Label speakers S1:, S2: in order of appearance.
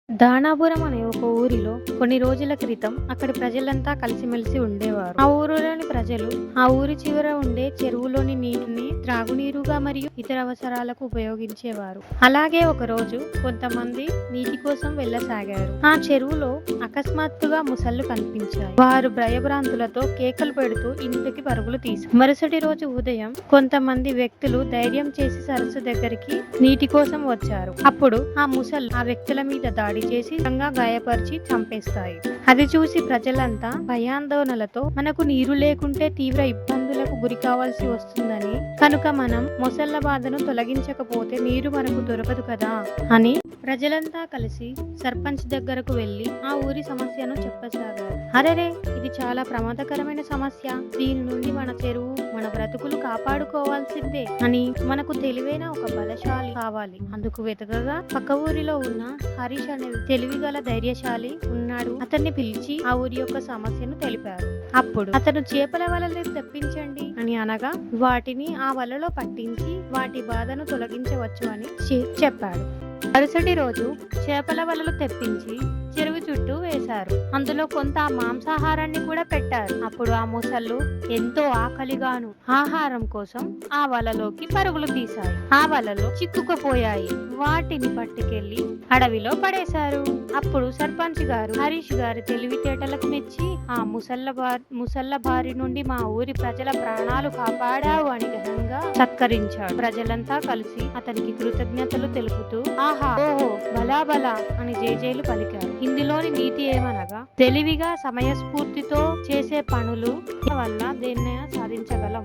S1: దానాపురం అనే ఒక ఊరిలో కొన్ని రోజుల క్రితం అక్కడి ప్రజలంతా కలిసిమెలిసి ఉండేవారు. ఆ ఊరిలోని ప్రజలు ఆ ఊరి చివర ఉండే చెరువులోని నీటిని త్రాగునీరుగా మరియు ఇతర అవసరాలకు ఉపయోగించేవారు. అలాగే ఒక రోజు కొంతమంది నీటి కోసం వెళ్ళసాగారు. ఆ చెరువులో అకస్మాత్తుగా ముసళ్ళు కనిపించాయి. వారు భయభ్రాంతులతో కేకలు పెడుతూ ఇంటికి పరుగులు తీశారు. మరుసటి రోజు ఉదయం కొంతమంది వ్యక్తులు ధైర్యం చేసి సరస్సు దగ్గరికి నీటి కోసం వచ్చారు. అప్పుడు ఆ ముసళ్ళు ఆ వ్యక్తుల మీద దాడి చేసి గాయపరిచి చంపేస్తాయి. అది చూసి ప్రజలంతా భయాందోళనలతో మనకు నీరు లేకుంటే తీవ్ర ఇబ్బందులకు గురి కావాల్సి వస్తుందని, కనుక మనం మొసళ్ళ బాధను తొలగించకపోతే నీరు మనకు దొరకదు కదా అని ప్రజలంతా కలిసి సర్పంచ్ దగ్గరకు వెళ్లి ఆ ఊరి సమస్యను చెప్పసాగారు. అరెరే, ఇది చాలా ప్రమాదకరమైన సమస్య. దీని నుండి మన చెరువు, మన బ్రతుకులు కాపాడుకోవాల్సిందే అని మనకు తెలివైన ఒక బలశాలి కావాలి. అందుకు వెతకగా పక్క ఊరిలో ఉన్న హరీష్ అనే తెలివిగల ధైర్యశాలి ఉన్నాడు. అతన్ని పిలిచి ఆ ఊరి యొక్క సమస్యను తెలిపారు. అప్పుడు అతను చేపల వలలు తెప్పించండి అని అనగా వాటిని ఆ వలలో పట్టించి వాటి బాధను తొలగించవచ్చు అని చెప్పాడు. మరుసటి రోజు చేపల వలలు తెప్పించి చెరువు చుట్టూ వేశారు. అందులో కొంత మాంసాహారాన్ని కూడా పెట్టారు. అప్పుడు ఆ ముసళ్ళు ఎంతో ఆకలిగాను ఆహారం కోసం ఆ వలలోకి పరుగులు తీశాయి. ఆ వలలో చిక్కుకుపోయాయి. వాటిని పట్టుకెళ్లి అడవిలో పడేశారు. అప్పుడు సర్పంచ్ గారు హరీష్ గారి తెలివితేటలకు మెచ్చి ఆ ముసళ్ళ బారి నుండి మా ఊరి ప్రజల ప్రాణాలు కాపాడావు అని ఘనంగా సత్కరించాడు. ప్రజలంతా కలిసి అతనికి కృతజ్ఞతలు తెలుపుతూ ఆహా, ఓహో, బలా బలా అని జేజేలు పలికారు. ఇందులోని నీతి ఏమనగా తెలివిగా సమయస్ఫూర్తితో చేసే పనులు వల్ల దేన్నైనా సాధించగలం.